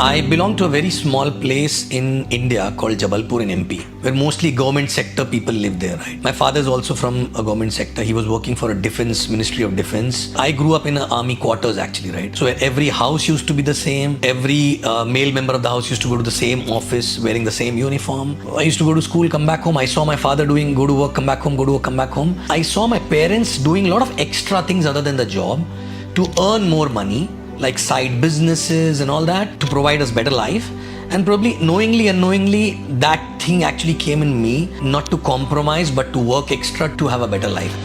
I belong to a very small place in India called Jabalpur in MP, where mostly government sector people live there, right? My father is also from a government sector. He was working for a defense, Ministry of Defense. I grew up in an army quarters actually, right? So where every house used to be the same. Every male member of the house used to go to the same office, wearing the same uniform. I used to go to school, come back home. I saw my father doing go to work, come back home, go to work, come back home. I saw my parents doing a lot of extra things other than the job to earn more money, like side businesses and all that, to provide us better life. And probably knowingly, unknowingly, that thing actually came in me, not to compromise, but to work extra to have a better life.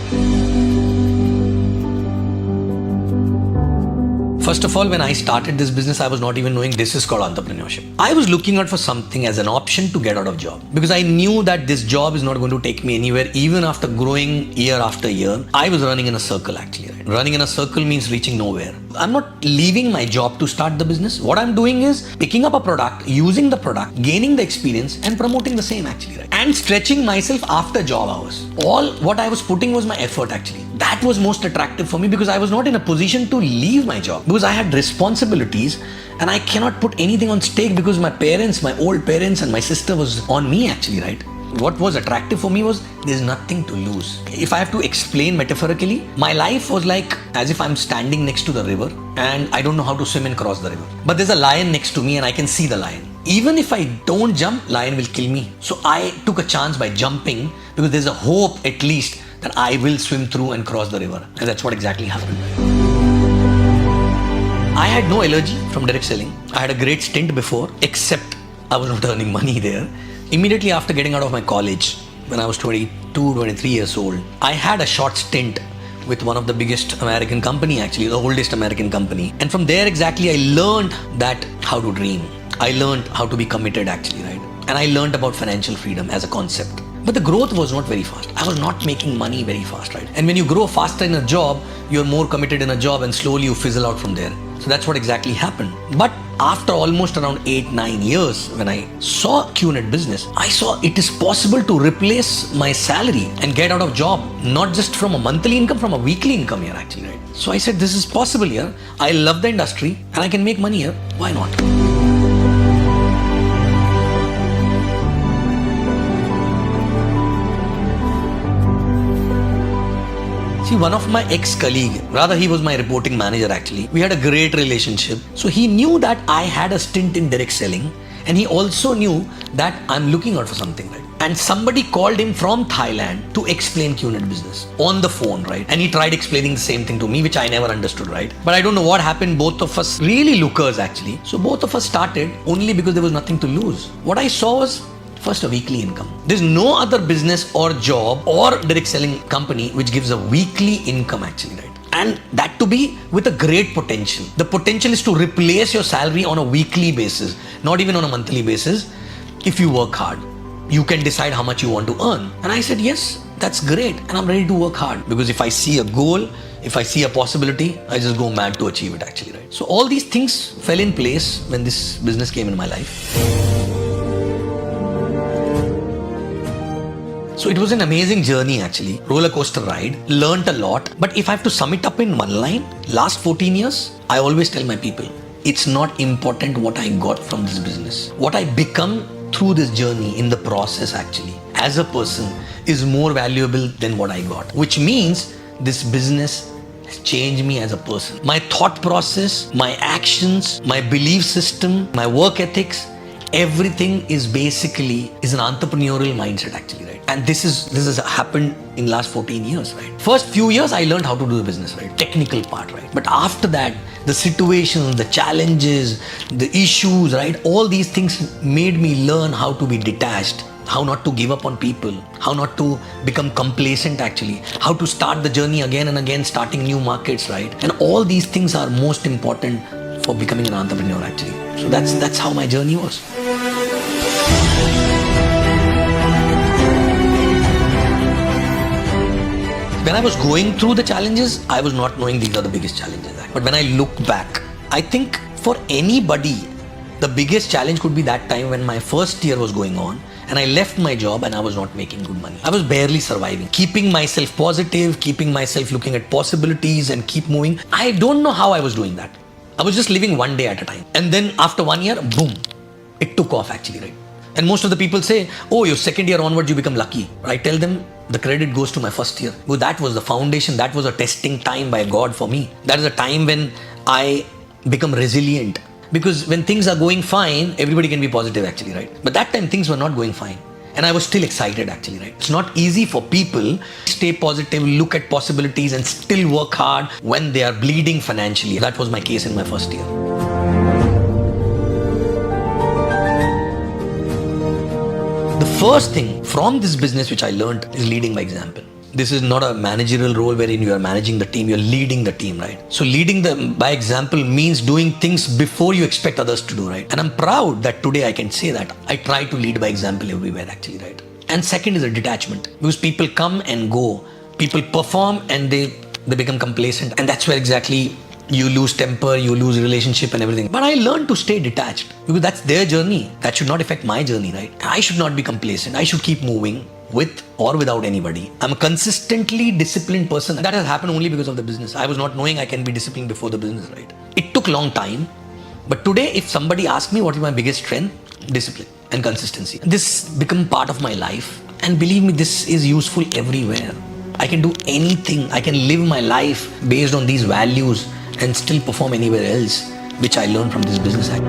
First of all, when I started this business, I was not even knowing this is called entrepreneurship. I was looking out for something as an option to get out of job, because I knew that this job is not going to take me anywhere. Even after growing year after year, I was running in a circle actually. Right? Running in a circle means reaching nowhere. I'm not leaving my job to start the business. What I'm doing is picking up a product, using the product, gaining the experience and promoting the same actually. Right? And stretching myself after job hours. All what I was putting was my effort actually. That was most attractive for me, because I was not in a position to leave my job, because I had responsibilities and I cannot put anything on stake, because my parents, my old parents and my sister was on me actually, right? What was attractive for me was there's nothing to lose. If I have to explain metaphorically, my life was like as if I'm standing next to the river and I don't know how to swim and cross the river. But there's a lion next to me and I can see the lion. Even if I don't jump, lion will kill me. So I took a chance by jumping, because there's a hope at least that I will swim through and cross the river. And that's what exactly happened. I had no allergy from direct selling. I had a great stint before, except I was not earning money there. Immediately after getting out of my college, when I was 22, 23 years old, I had a short stint with one of the biggest American company, actually, the oldest American company. And from there exactly, I learned that how to dream. I learned how to be committed actually, right? And I learned about financial freedom as a concept. But the growth was not very fast. I was not making money very fast, right? And when you grow faster in a job, you're more committed in a job and slowly you fizzle out from there. So that's what exactly happened. But after almost around 8-9 years, when I saw QNet business, I saw it is possible to replace my salary and get out of job, not just from a monthly income, from a weekly income here actually, right? So I said, this is possible here. I love the industry and I can make money here. Why not? See, one of my ex-colleague, rather he was my reporting manager actually, we had a great relationship. So he knew that I had a stint in direct selling, and he also knew that I'm looking out for something, right? And somebody called him from Thailand to explain QNet business on the phone, right? And he tried explaining the same thing to me, which I never understood, right? But I don't know what happened. Both of us really lookers actually. So both of us started only because there was nothing to lose. What I saw was first a weekly income. There's no other business or job or direct selling company which gives a weekly income actually, right? And that to be with a great potential. The potential is to replace your salary on a weekly basis, not even on a monthly basis. If you work hard, you can decide how much you want to earn. And I said, yes, that's great. And I'm ready to work hard, because if I see a goal, if I see a possibility, I just go mad to achieve it actually, right? So all these things fell in place when this business came in my life. So it was an amazing journey actually, roller coaster ride, learned a lot. But if I have to sum it up in one line, last 14 years, I always tell my people, it's not important what I got from this business. What I become through this journey in the process actually, as a person, is more valuable than what I got. Which means this business has changed me as a person. My thought process, my actions, my belief system, my work ethics, everything is basically an entrepreneurial mindset actually, right? And this has happened in last 14 years, right? First few years I learned how to do the business, right? Technical part, right? But after that, the situations, the challenges, the issues, right? All these things made me learn how to be detached, how not to give up on people, how not to become complacent actually, how to start the journey again and again, starting new markets, right? And all these things are most important for becoming an entrepreneur actually. So that's how my journey was. When I was going through the challenges, I was not knowing these are the biggest challenges. But when I look back, I think for anybody, the biggest challenge could be that time when my first year was going on and I left my job and I was not making good money. I was barely surviving, keeping myself positive, keeping myself looking at possibilities and keep moving. I don't know how I was doing that. I was just living one day at a time. And then after 1 year, boom, it took off actually, right? And most of the people say, oh, your second year onwards, you become lucky. I tell them the credit goes to my first year. Well, that was the foundation. That was a testing time by God for me. That is a time when I become resilient. Because when things are going fine, everybody can be positive actually, right? But that time things were not going fine. And I was still excited actually, right? It's not easy for people to stay positive, look at possibilities and still work hard when they are bleeding financially. That was my case in my first year. The first thing from this business which I learned is leading by example. This is not a managerial role wherein you are managing the team, you're leading the team, right? So leading them by example means doing things before you expect others to do, right? And I'm proud that today I can say that I try to lead by example everywhere actually, right? And second is a detachment, because people come and go, people perform and they become complacent, and that's where exactly you lose temper, you lose relationship and everything. But I learned to stay detached because that's their journey. That should not affect my journey, right? I should not be complacent. I should keep moving with or without anybody. I'm a consistently disciplined person. That has happened only because of the business. I was not knowing I can be disciplined before the business, right? It took long time. But today, if somebody asks me what is my biggest strength, discipline and consistency. This become part of my life. And believe me, this is useful everywhere. I can do anything. I can live my life based on these values and still perform anywhere else, which I learned from this business act.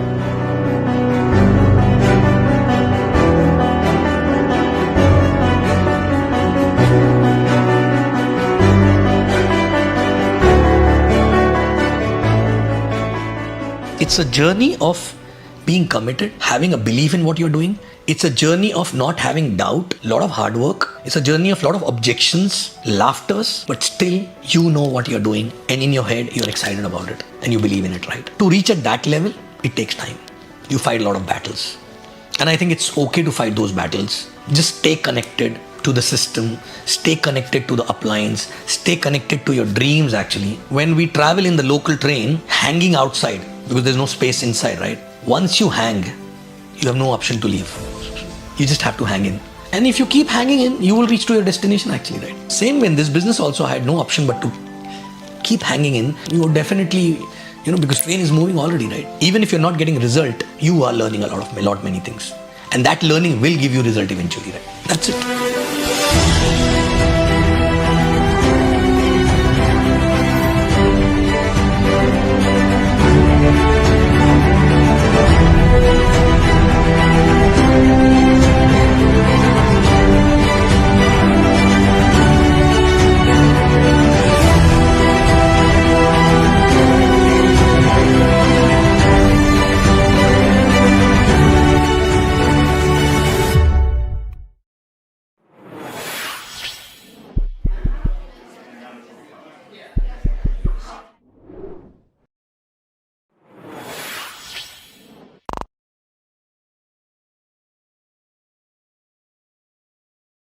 It's a journey of being committed, having a belief in what you're doing. It's a journey of not having doubt, a lot of hard work. It's a journey of a lot of objections, laughters, but still you know what you're doing and in your head you're excited about it and you believe in it, right? To reach at that level, it takes time. You fight a lot of battles. And I think it's okay to fight those battles. Just stay connected to the system, stay connected to the uplines, stay connected to your dreams actually. When we travel in the local train, hanging outside, because there's no space inside, right? Once you hang, you have no option to leave. You just have to hang in. And if you keep hanging in, you will reach to your destination actually, right? Same way in this business also, I had no option but to keep hanging in. You would definitely, because train is moving already, right? Even if you're not getting result, you are learning a lot many things. And that learning will give you result eventually, right? That's it.